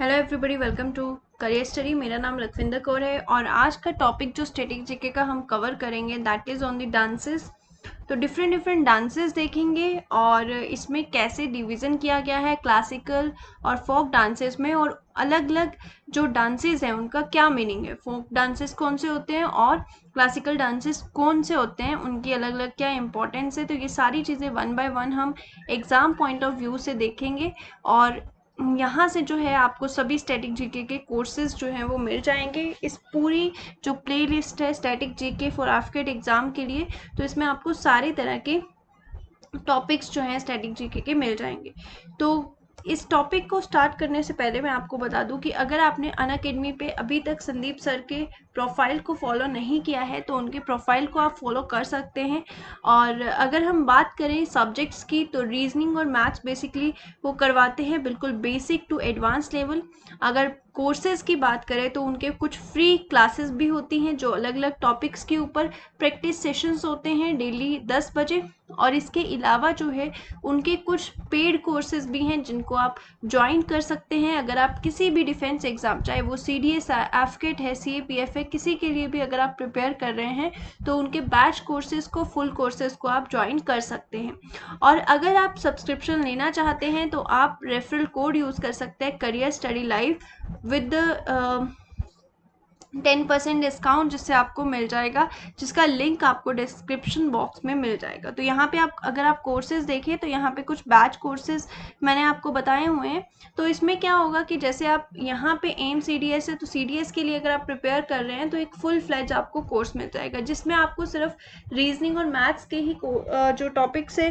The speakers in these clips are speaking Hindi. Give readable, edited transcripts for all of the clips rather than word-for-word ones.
Hello everybody, welcome to Career Study. मेरा नाम लखविंदर कौर है और आज का टॉपिक जो स्टैटिक जीके का हम कवर करेंगे that is on the dances. तो डिफरेंट डिफरेंट डांसेस देखेंगे और इसमें कैसे डिवीज़न किया गया है क्लासिकल और फोक डांसेस में, और अलग अलग जो डांसेस हैं उनका क्या मीनिंग है, फोक डांसेस कौन से होते हैं और क्लासिकल डांसेस कौन से होते हैं, उनकी अलग अलग क्या इंपॉर्टेंस है। तो ये सारी चीज़ें वन बाय वन हम एग्ज़ाम पॉइंट ऑफ व्यू से देखेंगे और यहाँ से जो है आपको सभी स्टैटिक जीके के कोर्सेज जो हैं वो मिल जाएंगे। इस पूरी जो प्लेलिस्ट है static GK for after exam के लिए, तो इसमें आपको सारे तरह के टॉपिक्स जो हैं स्टैटिक जीके के मिल जाएंगे। तो इस टॉपिक को स्टार्ट करने से पहले मैं आपको बता दूं कि अगर आपने अनअकैडमी पे अभी तक संदीप सर के प्रोफाइल को फॉलो नहीं किया है तो उनके प्रोफाइल को आप फॉलो कर सकते हैं। और अगर हम बात करें सब्जेक्ट्स की तो रीजनिंग और मैथ्स बेसिकली वो करवाते हैं, बिल्कुल बेसिक टू एडवांस लेवल। अगर कोर्सेज़ की बात करें तो उनके कुछ फ्री क्लासेस भी होती हैं जो अलग अलग टॉपिक्स के ऊपर प्रैक्टिस सेशंस होते हैं डेली 10 बजे। और इसके अलावा जो है उनके कुछ पेड कोर्सेज भी हैं जिनको आप ज्वाइन कर सकते हैं। अगर आप किसी भी डिफेंस एग्ज़ाम, चाहे वो CDS एफकेट है, CAPF है, किसी के लिए भी अगर आप प्रिपेयर कर रहे हैं तो उनके बैच कोर्सेज को, फुल कोर्सेज को आप ज्वाइन कर सकते हैं। और अगर आप सब्सक्रिप्शन लेना चाहते हैं तो आप रेफरल कोड यूज़ कर सकते हैं career study live with 10% discount जिससे आपको मिल जाएगा, जिसका लिंक आपको डिस्क्रिप्शन बॉक्स में मिल जाएगा। तो यहाँ पे आप अगर आप कोर्सेज देखें तो यहाँ पे कुछ बैच कोर्सेज मैंने आपको बताए हुए हैं। तो इसमें क्या होगा कि जैसे आप यहाँ पे एम CDS है तो CDS के लिए अगर आप प्रिपेयर कर रहे हैं तो एक फुल फ्लैज आपको कोर्स मिल जाएगा जिसमें आपको सिर्फ रीजनिंग और मैथ्स के ही जो टॉपिक से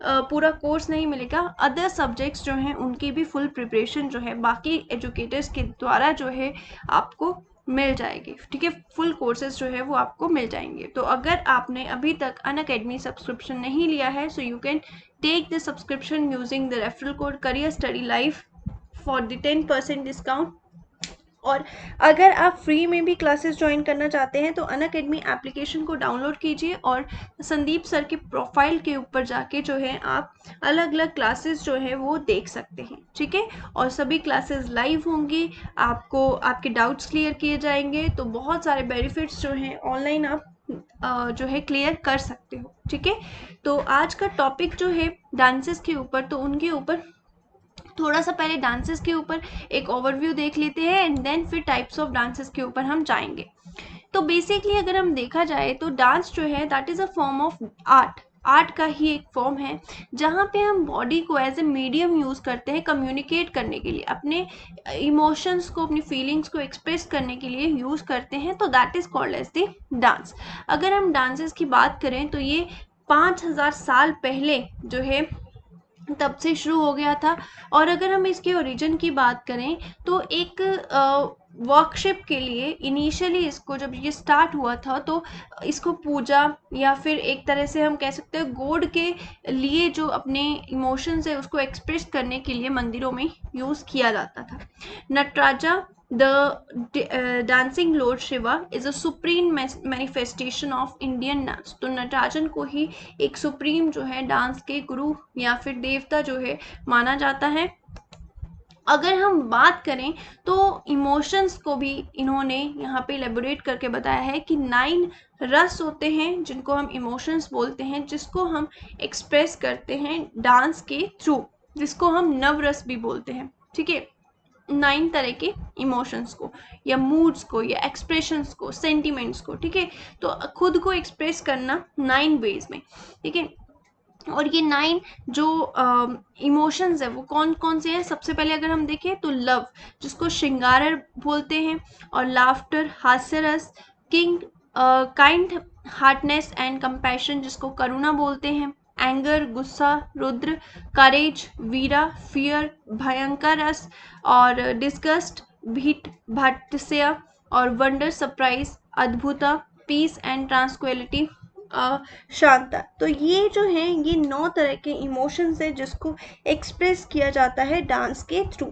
पूरा कोर्स नहीं मिलेगा, अदर सब्जेक्ट्स जो हैं उनकी भी फुल प्रिपरेशन जो है बाकी एजुकेटर्स के द्वारा जो है आपको मिल जाएगी। ठीक है, फुल कोर्सेज जो है वो आपको मिल जाएंगे। तो अगर आपने अभी तक अनअकैडमी सब्सक्रिप्शन नहीं लिया है so you can take the subscription using the referral code career study live for the 10% discount. और अगर आप फ्री में भी क्लासेस ज्वाइन करना चाहते हैं तो अनअकैडमी एप्लीकेशन को डाउनलोड कीजिए और संदीप सर के प्रोफाइल के ऊपर जाके जो है आप अलग अलग क्लासेस जो है वो देख सकते हैं। ठीक है, और सभी क्लासेस लाइव होंगी, आपको आपके डाउट्स क्लियर किए जाएंगे। तो बहुत सारे बेनिफिट्स जो हैं ऑनलाइन आप जो है क्लियर कर सकते हो। ठीक है, तो आज का टॉपिक जो है डांसेस के ऊपर, तो उनके ऊपर थोड़ा सा पहले डांसेस के ऊपर एक ओवरव्यू देख लेते हैं एंड देन फिर टाइप्स ऑफ डांसेस के ऊपर हम जाएंगे। तो बेसिकली अगर हम देखा जाए तो डांस जो है that is a form of art. Art का ही एक फॉर्म है जहाँ पे हम बॉडी को एज ए मीडियम यूज़ करते हैं कम्युनिकेट करने के लिए, अपने इमोशंस को, अपनी फीलिंग्स को एक्सप्रेस करने के लिए यूज़ करते हैं। तो that is called as the dance. अगर हम डांसेस की बात करें तो ये 5000 साल पहले जो है तब से शुरू हो गया था। और अगर हम इसके ओरिजिन की बात करें तो एक वर्कशिप के लिए इनिशियली इसको जब ये स्टार्ट हुआ था तो इसको पूजा या फिर एक तरह से हम कह सकते हैं गॉड के लिए जो अपने इमोशंस है उसको एक्सप्रेस करने के लिए मंदिरों में यूज़ किया जाता था। Nataraja the dancing Lord Shiva is a supreme manifestation of Indian dance। तो नटराजन को ही एक सुप्रीम जो है डांस के गुरु या फिर देवता जो है माना जाता है। अगर हम बात करें तो इमोशंस को भी इन्होंने यहाँ पे एलेबोरेट करके बताया है कि 9 रस होते हैं जिनको हम इमोशंस बोलते हैं, जिसको हम एक्सप्रेस करते हैं डांस के थ्रू, जिसको हम नवरस भी बोलते हैं। ठीक है, 9 तरह के इमोशंस को या मूड्स को या एक्सप्रेशंस को, सेंटिमेंट्स को। ठीक है, तो खुद को एक्सप्रेस करना 9 वेज में। ठीक है, और ये 9 जो इमोशंस है वो कौन कौन से हैं? सबसे पहले अगर हम देखें तो लव, जिसको श्रृंगार बोलते हैं, और लाफ्टर हास्य रस, king kind Hartness and compassion जिसको करुणा बोलते हैं, एंगर गुस्सा, रुद्र करेज, वीरा फियर, भयंकर रस, और डिस्गस्ट भीट भाट्स्य, और वंडर सरप्राइज, अद्भुता, पीस एंड ट्रांसक्वेलिटी, शांता। तो ये जो है ये 9 तरह के इमोशंस है जिसको एक्सप्रेस किया जाता है डांस के थ्रू।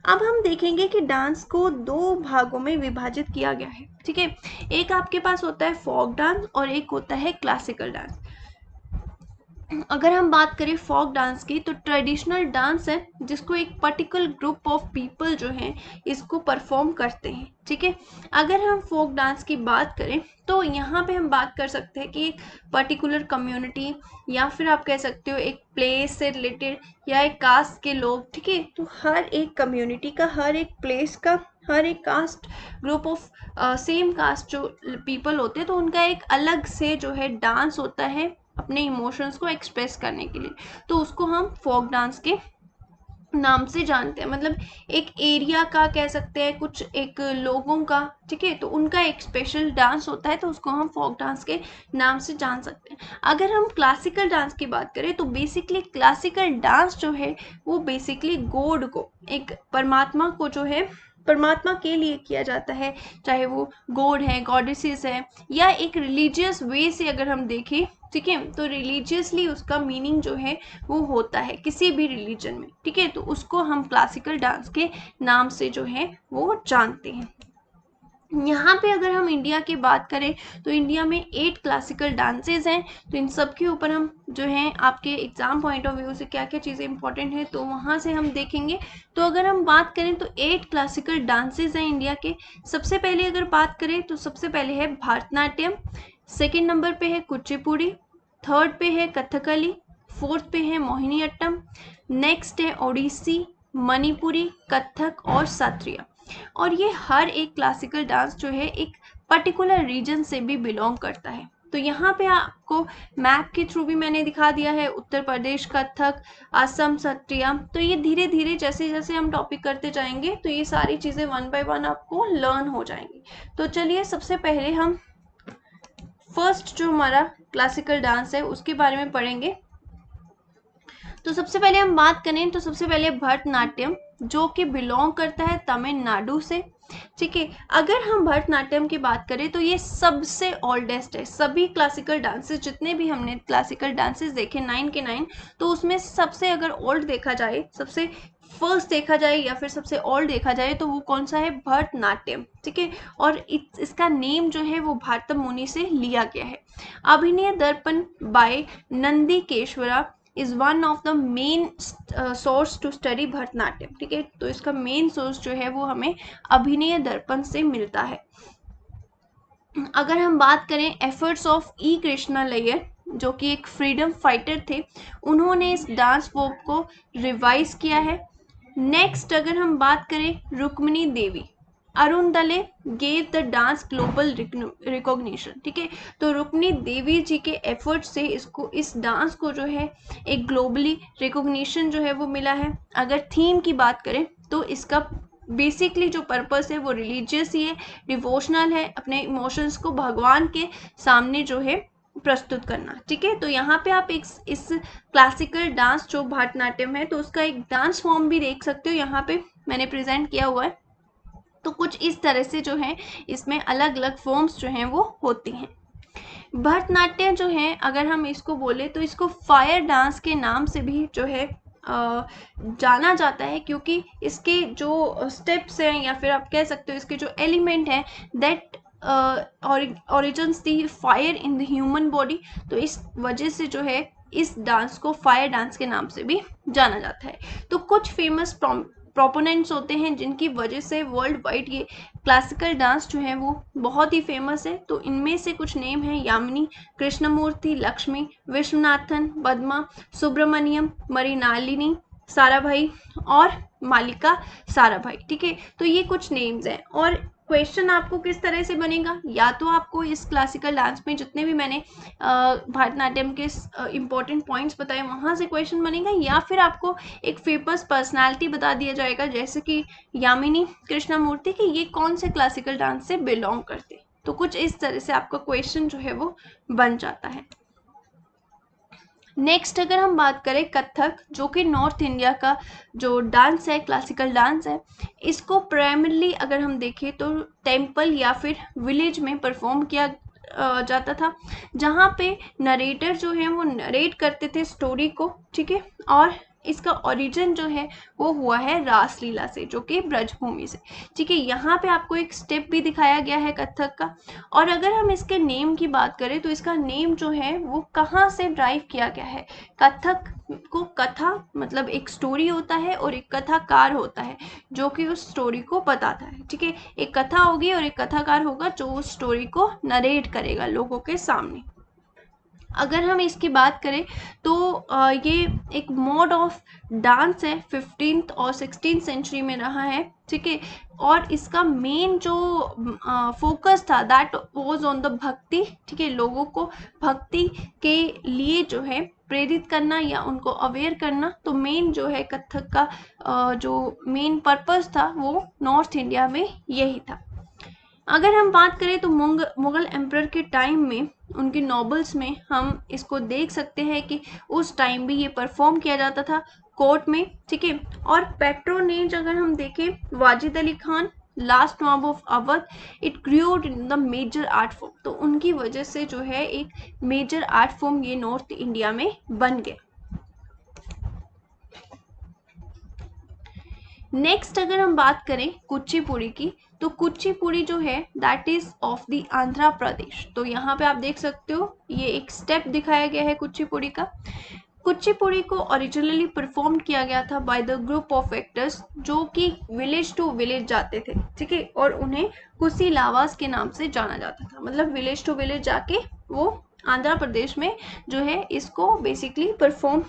अब हम देखेंगे कि डांस को 2 भागों में विभाजित किया गया है। ठीक है, एक आपके पास होता है फोक डांस और एक होता है क्लासिकल डांस। अगर हम बात करें फोक डांस की, तो ट्रेडिशनल डांस है जिसको एक पर्टिकुलर ग्रुप ऑफ पीपल जो हैं इसको परफॉर्म करते हैं, ठीक है। अगर हम फोक डांस की बात करें तो यहाँ पे हम बात कर सकते हैं कि एक पर्टिकुलर कम्युनिटी या फिर आप कह सकते हो एक प्लेस से रिलेटेड या एक कास्ट के लोग, ठीक है। तो हर एक कम्युनिटी का, हर एक प्लेस का, हर एक caste group of same caste जो पीपल होते हैं, तो उनका एक अलग से जो है डांस होता है अपने इमोशंस को एक्सप्रेस करने के लिए, तो उसको हम फोक डांस के नाम से जानते हैं। मतलब एक एरिया का कह सकते हैं, कुछ एक लोगों का, ठीक है, तो उनका एक स्पेशल डांस होता है, तो उसको हम फोक डांस के नाम से जान सकते हैं। अगर हम क्लासिकल डांस की बात करें तो बेसिकली क्लासिकल डांस जो है वो बेसिकली गॉड को, एक परमात्मा को जो है, परमात्मा के लिए किया जाता है, चाहे वो गॉड है, गॉडेसेस है, या एक रिलीजियस वे से अगर हम देखें, ठीक है, तो रिलीजियसली उसका मीनिंग जो है वो होता है किसी भी रिलीजन में, ठीक है, तो उसको हम क्लासिकल डांस के नाम से जो है वो जानते हैं। यहाँ पे अगर हम इंडिया की बात करें तो इंडिया में 8 क्लासिकल डांसेस हैं, तो इन सब के ऊपर हम जो है आपके एग्जाम पॉइंट ऑफ व्यू से क्या क्या चीज़ें इंपॉर्टेंट है तो वहाँ से हम देखेंगे। तो अगर हम बात करें तो 8 क्लासिकल डांसेस हैं इंडिया के। सबसे पहले अगर बात करें तो सबसे पहले है भरतनाट्यम, सेकेंड नंबर पे है कुचिपुड़ी, थर्ड पे है कथकली, फोर्थ पे है मोहिनीअट्टम, नेक्स्ट है ओडिसी, मणिपुरी, कथक और सत्रिया। और ये हर एक क्लासिकल डांस जो है एक पर्टिकुलर रीजन से भी बिलोंग करता है। तो यहाँ पे आपको मैप के थ्रू भी मैंने दिखा दिया है, उत्तर प्रदेश कथक, असम सत्रिया। तो ये धीरे धीरे जैसे जैसे हम टॉपिक करते जाएंगे तो ये सारी चीज़ें वन बाय वन आपको लर्न हो जाएंगी। तो चलिए सबसे पहले हम फर्स्ट जो हमारा क्लासिकल डांस है उसके बारे में पढ़ेंगे। तो सबसे पहले हम बात करें तो सबसे पहले भरतनाट्यम, जो कि बिलोंग करता है तमिलनाडु से, ठीक है। अगर हम भरतनाट्यम की बात करें तो ये सबसे ओल्डेस्ट है, सभी क्लासिकल डांसेस जितने भी हमने क्लासिकल डांसेस देखे 9 के 9, तो उसमें सबसे अगर ओल्ड देखा जाए, सबसे फर्स्ट देखा जाए या फिर सबसे ओल्ड देखा जाए तो वो कौन सा है, भरतनाट्यम, ठीक है। और इसका नेम जो है वो भारतम मुनि से लिया गया है। Abhinaya Darpana by Nandikeshvara is one of the main source to study Bharatanatyam, ठीक है। तो इसका मेन सोर्स जो है वो हमें अभिनय दर्पण से मिलता है। अगर हम बात करें एफर्ट्स ऑफ ई कृष्णालय्यर, जो कि एक फ्रीडम फाइटर थे, उन्होंने इस डांस फॉर्म को रिवाइज किया है। नेक्स्ट अगर हम बात करें Rukmini Devi, Arundale gave the dance global recognition, ठीक है। तो रुक्मिणी देवी जी के एफर्ट से इसको, इस डांस को जो है एक ग्लोबली रिकॉग्निशन जो है वो मिला है। अगर थीम की बात करें तो इसका बेसिकली जो पर्पस है वो रिलीजियस ही है, डिवोशनल है, अपने इमोशंस को भगवान के सामने जो है प्रस्तुत करना, ठीक है। तो यहाँ पे आप एक इस क्लासिकल डांस जो भरतनाट्यम है तो उसका एक डांस फॉर्म भी देख सकते हो, यहाँ पे मैंने प्रेजेंट किया हुआ है। तो कुछ इस तरह से जो है इसमें अलग अलग फॉर्म्स जो हैं वो होती हैं। भरतनाट्यम जो है अगर हम इसको बोले तो इसको फायर डांस के नाम से भी जो है जाना जाता है, क्योंकि इसके जो स्टेप्स हैं या फिर आप कह सकते हो इसके जो एलिमेंट हैं that origins the fire in the human body, तो इस वजह से जो है इस डांस को फायर डांस के नाम से भी जाना जाता है। तो कुछ फेमस प्रोपोनेंट्स होते हैं जिनकी वजह से वर्ल्ड वाइड ये क्लासिकल डांस जो है वो बहुत ही फेमस है। तो इनमें से कुछ नेम हैं यामिनी, कृष्णमूर्ति, लक्ष्मी, विश्वनाथन, पद्मा, सुब्रमण्यम, मृणालिनी, साराभाई और मालिका साराभाई, ठीक है। तो ये कुछ नेम्स हैं। और क्वेश्चन आपको किस तरह से बनेगा, या तो आपको इस क्लासिकल डांस में जितने भी मैंने भरतनाट्यम के इंपॉर्टेंट पॉइंट्स बताए वहाँ से क्वेश्चन बनेगा, या फिर आपको एक फेमस पर्सनालिटी बता दिया जाएगा जैसे कि यामिनी कृष्णमूर्ति कि ये कौन से क्लासिकल डांस से बिलोंग करते। तो कुछ इस तरह से आपका क्वेश्चन जो है वो बन जाता है। नेक्स्ट अगर हम बात करें कथक, जो कि नॉर्थ इंडिया का जो डांस है, क्लासिकल डांस है, इसको प्राइमरली अगर हम देखें तो टेम्पल या फिर विलेज में परफॉर्म किया जाता था, जहाँ पे नरेटर जो है वो नरेट करते थे स्टोरी को, ठीक है। और इसका ओरिजिन जो है वो हुआ है रासलीला से, जो कि ब्रजभूमि से। ठीक है, यहाँ पे आपको एक स्टेप भी दिखाया गया है कथक का। और अगर हम इसके नेम की बात करें तो इसका नेम जो है वो कहाँ से ड्राइव किया गया है। कथक को कथा मतलब एक स्टोरी होता है और एक कथाकार होता है जो कि उस स्टोरी को बताता है। ठीक है, एक कथा होगी और एक कथाकार होगा जो उस स्टोरी को नरेट करेगा लोगों के सामने। अगर हम इसकी बात करें तो ये एक मोड ऑफ डांस है, 15th और 16th सेंचुरी में रहा है। ठीक है, और इसका मेन जो फोकस था दैट वाज ऑन द भक्ति। ठीक है, लोगों को भक्ति के लिए जो है प्रेरित करना या उनको अवेयर करना। तो मेन जो है कथक का जो मेन पर्पस था वो नॉर्थ इंडिया में यही था। अगर हम बात करें तो मुगल एम्परर के टाइम में उनके नॉवेल्स में हम इसको देख सकते हैं कि उस टाइम भी ये परफॉर्म किया जाता था कोर्ट में। ठीक है, और पैट्रोनेज अगर हम देखें Wajid Ali Khan last nawab of Awadh, it create in the major art form. तो उनकी वजह से जो है एक मेजर आर्ट फॉर्म ये नॉर्थ इंडिया में बन गया। नेक्स्ट अगर हम बात करें कुचिपुड़ी की, तो कुचिपुड़ी जो है that is of the Andhra Pradesh. तो यहाँ पे आप देख सकते हो ये एक स्टेप दिखाया गया है कुचिपुड़ी का। कुचिपुड़ी को ओरिजिनली परफॉर्म किया गया था by the group of actors जो कि विलेज टू विलेज जाते थे। ठीक है, और उन्हें कुसी लावास के नाम से जाना जाता था। मतलब विलेज टू विलेज जाके वो आंध्र प्रदेश में जो है इसको बेसिकली परफॉर्म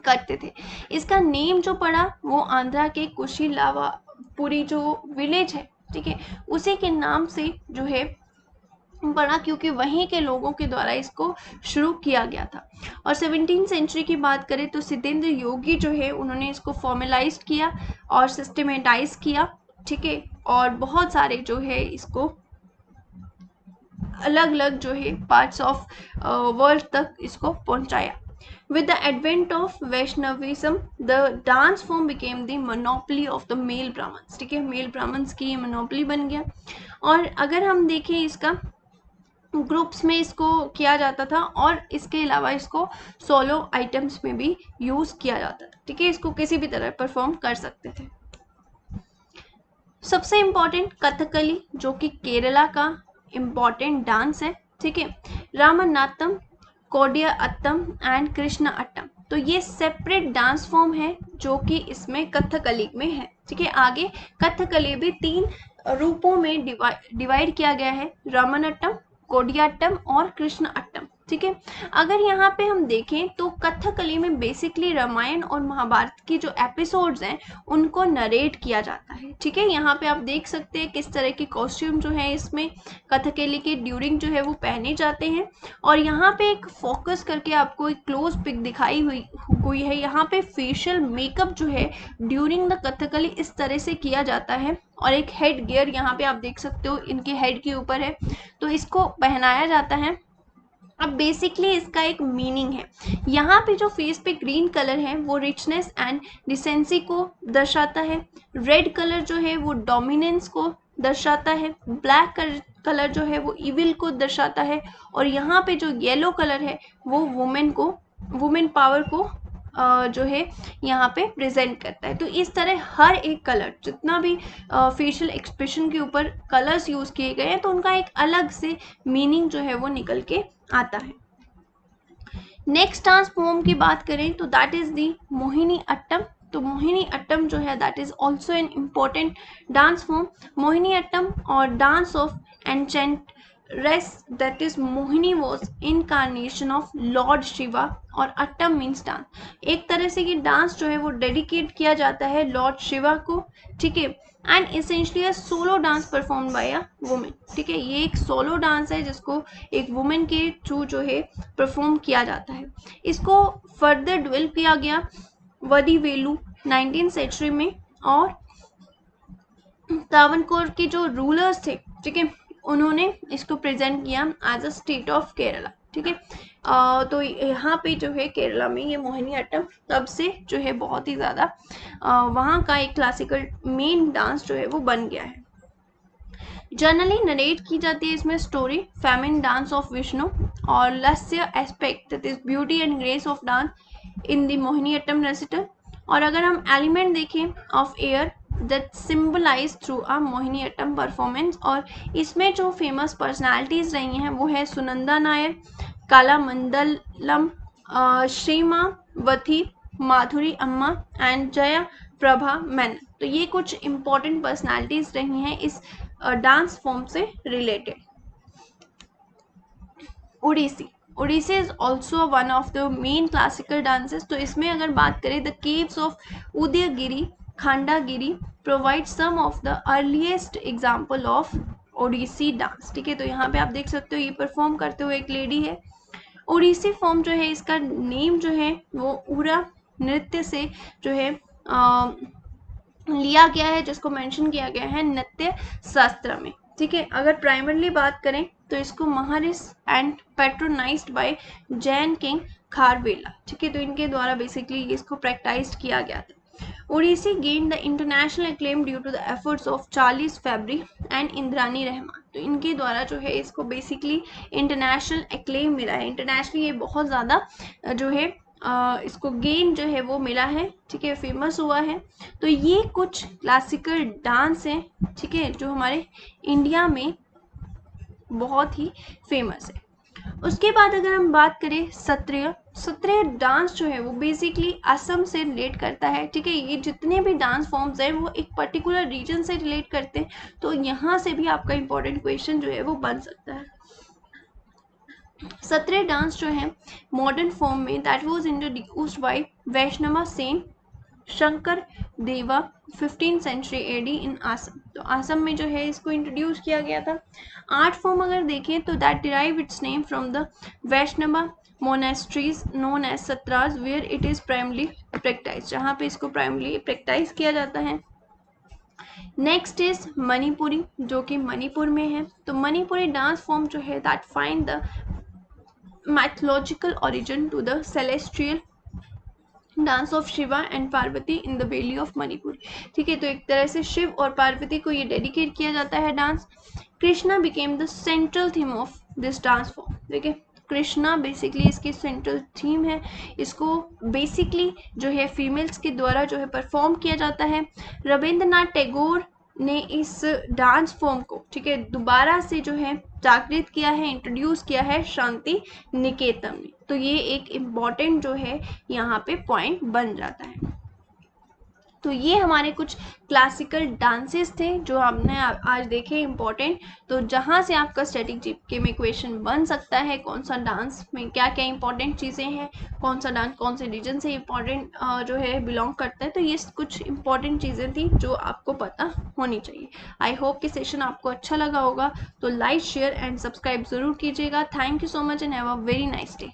करते थे। इसका नेम जो पड़ा वो आंध्रा के कुशीलावापुरी जो विलेज है, ठीक है, उसी के नाम से जो है पड़ा, क्योंकि वहीं के लोगों के द्वारा इसको शुरू किया गया था। और 17th सेंचुरी की बात करें तो सिद्धेंद्र योगी जो है उन्होंने इसको फॉर्मलाइज किया और सिस्टमेटाइज किया। ठीक है, और बहुत सारे जो है इसको अलग अलग जो है पार्ट्स ऑफ वर्ल्ड तक इसको पहुंचाया। With the advent of Vaishnavism, the dance form became the monopoly of the male Brahmins। ठीक है, मेल ब्राह्मण्स की ये मोनोपोली बन गया। और अगर हम देखें इसका ग्रुप्स में इसको किया जाता था और इसके अलावा इसको सोलो आइटम्स में भी यूज किया जाता था। ठीक है, इसको किसी भी तरह परफॉर्म कर सकते थे। सबसे इम्पोर्टेंट कथकली जो कि केरला का इम्पोर्टेंट डांस है। ठीक है, रामनाथम, कोडिया अट्टम एंड कृष्ण अट्टम। तो ये सेपरेट डांस फॉर्म है जो कि इसमें कथकली में है। ठीक है, आगे कथकली भी 3 रूपों में डिवाइड किया गया है, रामनाथम, कोडियाट्टम और कृष्ण अट्टम। ठीक है, अगर यहाँ पे हम देखें तो कथकली में बेसिकली रामायण और महाभारत की जो एपिसोड्स हैं उनको नरेट किया जाता है। ठीक है, यहाँ पे आप देख सकते हैं किस तरह के कॉस्ट्यूम जो है इसमें कथकली के ड्यूरिंग जो है वो पहने जाते हैं। और यहाँ पे एक फोकस करके आपको एक क्लोज पिक दिखाई हुई है। यहाँ पे फेशियल मेकअप जो है ड्यूरिंग द कथकली इस तरह से किया जाता है। और एक हेड गियर यहाँ पे आप देख सकते हो इनके हेड के ऊपर है, तो इसको पहनाया जाता है। अब बेसिकली इसका एक मीनिंग है। यहाँ पे जो फेस पे ग्रीन कलर है वो रिचनेस एंड डिसेंसी को दर्शाता है। रेड कलर जो है वो डोमिनेंस को दर्शाता है। ब्लैक कलर जो है वो इविल को दर्शाता है। और यहाँ पे जो येलो कलर है वो वुमेन पावर को जो है यहाँ पे प्रेजेंट करता है। तो इस तरह हर एक कलर जितना भी फेशियल एक्सप्रेशन के ऊपर कलर्स यूज किए गए हैं तो उनका एक अलग से मीनिंग जो है वो निकल के आता है। नेक्स्ट डांस फॉर्म की बात करें तो that is the Mohini Attam. तो मोहिनी अट्टम जो है that is also an important dance form. Mohini Attam और dance of enchantress that is Mohini was incarnation of lord Shiva और अट्टम मीन्स डांस। एक तरह से ये डांस जो है वो डेडिकेट किया जाता है लॉर्ड शिवा को। ठीक है, and essentially solo dance perform by a women. ठीक है, ये एक सोलो डांस है जिसको एक वुमेन के थ्रू जो है परफॉर्म किया जाता है। इसको फर्दर डेवलप किया गया वदीवेलु 19th सेंचुरी में। और त्रावणकोर के जो रूलर्स थे, ठीक है, उन्होंने इसको प्रेजेंट किया as a state of Kerala. ठीक है, तो यहाँ पे जो है केरला में ये मोहिनी अट्टम तब से जो है बहुत ही ज़्यादा वहाँ का एक क्लासिकल मेन डांस जो है वो बन गया है। जनरली नरेट की जाती है इसमें story, feminine dance of Vishnu और lasya aspect that is beauty and grace of dance, in the Mohiniyattam recital. और अगर हम एलिमेंट देखें of air that symbolize through a Mohiniyattam performance, और इसमें जो फेमस पर्सनालिटीज रही हैं वो है सुनंदा नायर, कालामंडलम, श्रीमावती, माधुरी अम्मा एंड जया प्रभा मैनन। तो ये कुछ इम्पोर्टेंट पर्सनालिटीज रही हैं इस डांस फॉर्म से related. Odissi, Odissi is also one of the main classical dances. तो इसमें अगर बात करें, the caves of Udayagiri, Khandagiri provide some of the earliest example of Odissi dance. ठीक है, तो यहाँ पे आप देख सकते हो ये परफॉर्म करते हुए एक लेडी है। ओडिसी फॉर्म जो है, इसका नेम जो है वो उरा नृत्य से जो है लिया गया है, जिसको मेंशन किया गया है नृत्य शास्त्र में। ठीक है, अगर प्राइमरली बात करें तो इसको Maharis and patronized by Jain king Kharavela. ठीक है, तो इनके द्वारा बेसिकली इसको प्रैक्टाइज किया गया था। Odissi gain the international acclaim due to the efforts of Charles Fabri and Indrani Rahman. तो इनके द्वारा जो है इसको बेसिकली इंटरनेशनल एक्लेम मिला है, इंटरनेशनली ये बहुत ज़्यादा जो है इसको गेन जो है वो मिला है। ठीक है, फेमस हुआ है। तो ये कुछ क्लासिकल डांस हैं, ठीक है, जो हमारे इंडिया में बहुत ही फेमस है। उसके बाद अगर हम बात करें सत्रिय, सत्रिय डांस जो है वो बेसिकली असम से रिलेट करता है। ठीक है, ये जितने भी डांस फॉर्म्स हैं वो एक पर्टिकुलर रीजन से रिलेट करते हैं, तो यहाँ से भी आपका इंपॉर्टेंट क्वेश्चन जो है वो बन सकता है। सत्रिय डांस जो है मॉडर्न फॉर्म में दैट वाज इंट्रोड्यूस्ड बाय वैष्णव सेन शंकर देवा 15th सेंचुरी एडी इन आसम। तो आसम में जो है इसको इंट्रोड्यूस किया गया था। आर्ट फॉर्म अगर देखें तो that derive its name from the Vaishnava monasteries known as Sattras where it is primarily practise, जहाँ पे इसको प्राइमरली प्रैक्टाइज किया जाता है। नेक्स्ट इज मणिपुरी, जो कि मणिपुर में है। तो मणिपुरी डांस फॉर्म जो है that find the mythological origin to the celestial dance of Shiva and Parvati in the valley of Manipur. ठीक है, तो एक तरह से शिव और पार्वती को ये डेडिकेट किया जाता है dance. Krishna became the central theme of this dance form. देखिए, कृष्णा बेसिकली इसकी सेंट्रल थीम है। इसको बेसिकली जो है फीमेल्स के द्वारा जो है परफॉर्म किया जाता है। रविंद्रनाथ टैगोर ने इस डांस फॉर्म को, ठीक है, दोबारा से जो है जागृत किया है, इंट्रोड्यूस किया है शांति निकेतन में। तो ये एक इम्पॉर्टेंट जो है यहाँ पे पॉइंट बन जाता है। तो ये हमारे कुछ क्लासिकल डांसेस थे जो हमने आज देखे इम्पोर्टेंट। तो जहाँ से आपका स्टैटिक जीके में क्वेश्चन बन सकता है, कौन सा डांस में क्या क्या इंपॉर्टेंट चीज़ें हैं, कौन सा डांस कौन से रीजन से इम्पॉर्टेंट जो है बिलोंग करता है। तो ये कुछ इंपॉर्टेंट चीज़ें थी जो आपको पता होनी चाहिए। आई होप कि सेशन आपको अच्छा लगा होगा। तो लाइक शेयर एंड सब्सक्राइब ज़रूर कीजिएगा। Thank you so much and have a very nice day.